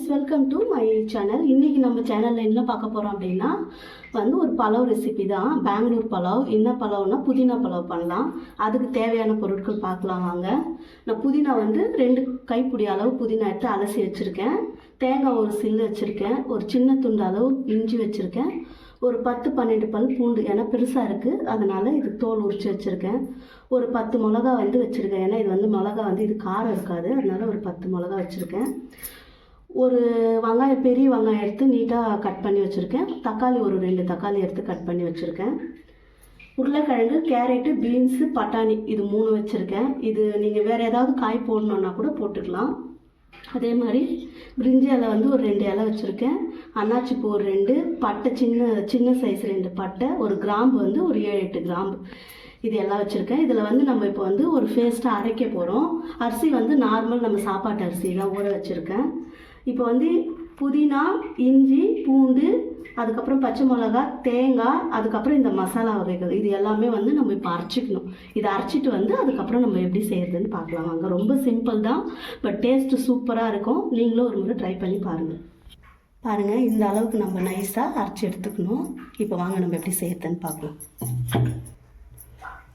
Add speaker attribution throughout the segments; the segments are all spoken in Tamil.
Speaker 1: Friends, welcome to my channel. இன்றைக்கி நம்ம சேனலில் என்ன பார்க்க போகிறோம் அப்படின்னா ஒரு பலாவ் ரெசிபி தான். பெங்களூர் பலாவ். என்ன பலாவ்னா புதினா பலாவ் பண்ணலாம். அதுக்கு தேவையான பொருட்கள் பார்க்கலாம் வாங்க. நான் புதினா 2 கைப்பிடி அளவு புதினா எடுத்து அலசி வச்சுருக்கேன். தேங்காய் ஒரு சில்லு வச்சுருக்கேன். ஒரு சின்ன துண்டு அளவு இஞ்சி வச்சுருக்கேன். ஒரு 10-12 பல் பூண்டு, ஏன்னா பெருசாக இருக்குது அதனால் இது தோல் உரித்து வச்சுருக்கேன். ஒரு 10 மிளகா வச்சுருக்கேன், ஏன்னா இது மிளகா இது காரம் இருக்காது, அதனால் ஒரு 10 மிளகா வச்சுருக்கேன். ஒரு வெங்காயம், பெரிய வெங்காயம் எடுத்து நீட்டாக கட் பண்ணி வச்சுருக்கேன். தக்காளி ஒரு 2 தக்காளி எடுத்து கட் பண்ணி வச்சுருக்கேன். உருளைக்கிழங்கு, கேரட்டு, பீன்ஸு, பட்டாணி இது 3 வச்சுருக்கேன். இது நீங்கள் வேறு ஏதாவது காய் போடணுன்னா கூட போட்டுக்கலாம். அதே மாதிரி பிரிஞ்சி இலை ஒரு 2 இலை வச்சுருக்கேன். அன்னாச்சி பூ ஒரு 2, பட்டை சின்ன சைஸ் 2 பட்டை, ஒரு கிராம்பு ஒரு 7-8 கிராம்பு, இது எல்லாம் வச்சுருக்கேன். இதில் நம்ம இப்போ ஒரு பேஸ்ட்டாக அரைக்க போகிறோம். அரிசி நார்மல் நம்ம சாப்பாட்டு அரிசி தான் ஊற வச்சுருக்கேன். இப்போ புதினா, இஞ்சி, பூண்டு, அதுக்கப்புறம் பச்சை மிளகா, தேங்காய், அதுக்கப்புறம் இந்த மசாலா வகைகள் இது எல்லாமே நம்ம இப்போ அரைச்சிக்கணும். இதை அரைச்சிட்டு அதுக்கப்புறம் நம்ம எப்படி செய்கிறதுன்னு பார்க்கலாம் வாங்க. ரொம்ப சிம்பிள் தான், பட் டேஸ்ட்டு சூப்பராக இருக்கும். நீங்களும் ஒரு முறை ட்ரை பண்ணி பாருங்கள். இந்த அளவுக்கு நம்ம நைஸாக அரைச்சி எடுத்துக்கணும். இப்போ வாங்க நம்ம எப்படி செய்கிறதுன்னு பார்க்கலாம்.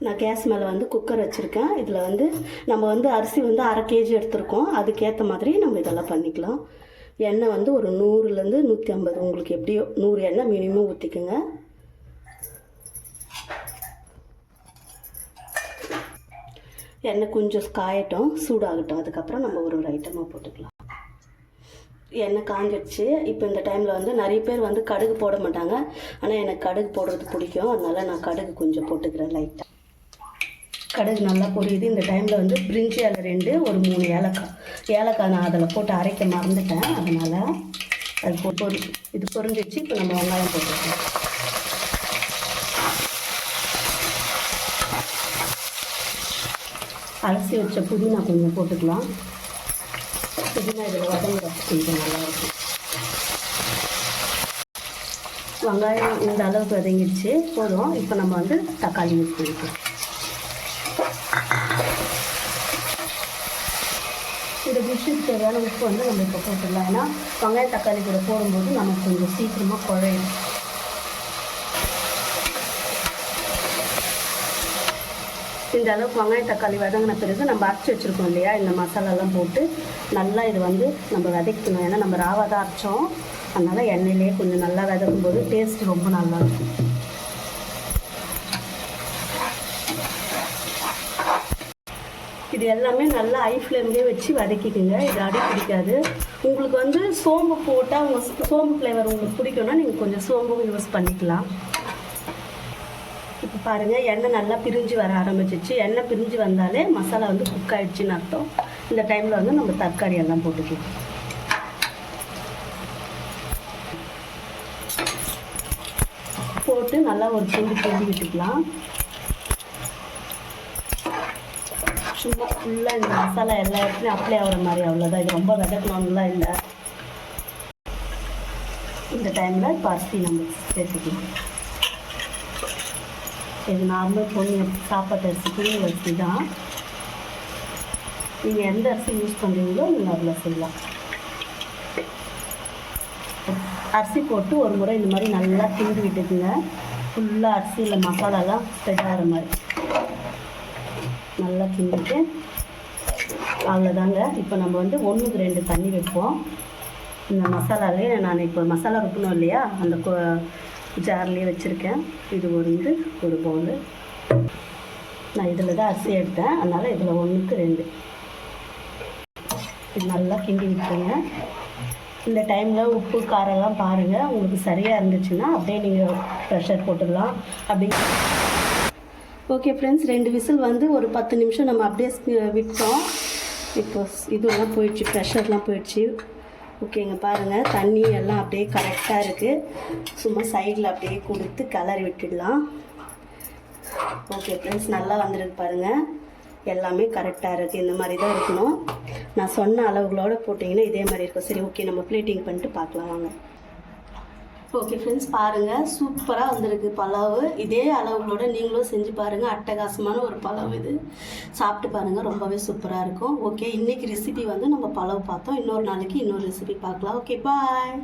Speaker 1: நான் கேஸ் மேலே குக்கர் வச்சுருக்கேன். இதில் நம்ம அரிசி 1/2 kg எடுத்துருக்கோம். அதுக்கேற்ற மாதிரி நம்ம இதெல்லாம் பண்ணிக்கலாம். எண்ணெய் ஒரு 100-150, உங்களுக்கு எப்படியோ 100 எண்ணெய் மினிமம் ஊற்றிக்குங்க. எண்ணெய் கொஞ்சம் காயட்டும், சூடாகட்டும். அதுக்கப்புறம் நம்ம ஒரு ஐட்டமாக போட்டுக்கலாம். எண்ணெய் காஞ்சிடுச்சு. இப்போ இந்த டைமில் நிறைய பேர் கடுகு போட மாட்டாங்க, ஆனால் எனக்கு கடுகு போடுறது பிடிக்கும், அதனால் நான் கடுகு கொஞ்சம் போட்டுக்கிறேன் லைட்டாக. கடுகு நல்லா பொரியுது. இந்த டைமில் பிரிஞ்சி இலை 2, ஒரு 3 ஏலக்காய் நான் அதில் போட்டு அரைக்க மறந்துட்டேன், அதனால் அது போட்டு இது பொரிஞ்சிச்சு. இப்போ நம்ம வெங்காயம் போட்டுக்கலாம். அலசி வச்ச புதினா கொஞ்சம் போட்டுக்கலாம். புதினா இதில் வதங்குற கொஞ்சம் நல்லாயிருக்கும். வெங்காயம் இந்த அளவுக்கு வதங்கிடுச்சு, போதும். இப்போ நம்ம தக்காளி யூஸ் பண்ணிக்கலாம். இந்த டிஷ்ஷுக்கு தேவையான உப்பு நம்ம இப்போ போட்டுடலாம். ஏன்னா வெங்காயம் தக்காளி கூட போடும்போது நமக்கு கொஞ்சம் சீக்கிரமாக குழையும். இந்த அளவுக்கு வெங்காயம் தக்காளி வதங்கின பிறகு நம்ம அரைச்சி வச்சுருக்கோம் இல்லையா, இந்த மசாலாலாம் போட்டு நல்லா இது நம்ம விதைக்கணும். ஏன்னா நம்ம ராவாக தான் அரைச்சோம், அதனால் எண்ணெயிலே கொஞ்சம் நல்லா விதக்கும் போது டேஸ்ட் ரொம்ப நல்லாயிருக்கும். இது எல்லாமே நல்லா ஹை ஃப்ளேம்லேயே வச்சு வதக்கிக்குங்க. இது அடி பிடிக்காது. உங்களுக்கு சோம்பு போட்டால் சோம்பு ஃப்ளேவர் உங்களுக்கு பிடிக்கும்னா நீங்கள் கொஞ்சம் சோம்பும் யூஸ் பண்ணிக்கலாம். இப்போ பாருங்கள், எண்ணெய் நல்லா பிரிஞ்சு வர ஆரம்பிச்சிச்சு. எண்ணெய் பிரிஞ்சு வந்தாலே மசாலா குக் ஆகிடுச்சின்னு அர்த்தம். இந்த டைமில் நம்ம தக்காளி எல்லாம் போட்டுக்கலாம். போட்டு நல்லா ஒரு கிண்டி விட்டுக்கலாம். சும்மா ஃபுல்லாக இந்த மசாலா எல்லா இடத்துலையும் அப்ளை ஆகிற மாதிரி, அவ்வளோதான். இது ரொம்ப வதக்கணும்லாம் இல்லை. இந்த டைமில் இப்போ அரிசி நம்ம சேர்த்துக்கலாம். இது நார்மல் பொண்ணு சாப்பாட்டு அரிசி, புதிய அரிசி தான். நீங்கள் எந்த அரிசி யூஸ் பண்ணுறீங்களோ நீங்கள் அதில் செய்யலாம். அரிசி போட்டு ஒரு முறை இந்த மாதிரி நல்லா கிண்டி விட்டுக்குங்க. ஃபுல்லாக அரிசியில் மசாலாலாம் ஸ்ப்ரெட் ஆகிற மாதிரி நல்லா கிண்டிட்டு அவ்வளோதாங்க. இப்போ நம்ம 1க்கு 2 தண்ணி வைப்போம். இந்த மசாலாலேயே நான் இப்போ மசாலா ருக்கணும் இல்லையா, அந்த ஜார்லேயே வச்சுருக்கேன். இது ஒரு பவுலு. நான் இதில் தான் அரிசி எடுத்தேன், அதனால் இதில் 1க்கு 2 இது நல்லா கிண்டி விட்டுருங்க. இந்த டைமில் உப்பு காரெல்லாம் பாருங்கள், உங்களுக்கு சரியாக இருந்துச்சுன்னா அப்படியே நீங்கள் ப்ரெஷர் போட்டுடலாம். அப்படி ஓகே ஃப்ரெண்ட்ஸ், 2 விசில் ஒரு 10 நிமிஷம் நம்ம அப்படியே விட்டோம். இப்போ இதெல்லாம் போயிடுச்சு, ப்ரெஷர்லாம் போயிடுச்சு. ஓகேங்க, பாருங்கள் தண்ணி எல்லாம் அப்படியே கரெக்டாக இருக்குது. சும்மா சைடில் அப்படியே கொடுத்து கிளறி விட்டுடலாம். ஓகே ஃப்ரெண்ட்ஸ், நல்லா வந்துருக்கு பாருங்கள். எல்லாமே கரெக்டாக இருக்குது. இந்த மாதிரி தான் இருக்கணும். நான் சொன்ன அளவுகளோடு போட்டிங்கன்னா இதே மாதிரி இருக்கும். சரி, ஓகே, நம்ம பிளேட்டிங் பண்ணிட்டு பார்க்கலாம் வாங்க. ஓகே ஃப்ரெண்ட்ஸ், பாருங்கள் சூப்பராக வந்திருக்கு பலாவு. இதே அளவுகளோட நீங்களும் செஞ்சு பாருங்கள். அட்டகாசமான ஒரு பலாவு இது. சாப்பிட்டு பாருங்கள், ரொம்பவே சூப்பராக இருக்கும். ஓகே, இன்றைக்கி ரெசிபி வந்து நம்ம பலாவு பார்த்தோம். இன்னொரு நாளைக்கு இன்னொரு ரெசிபி பார்க்கலாம். ஓகே, பாய்.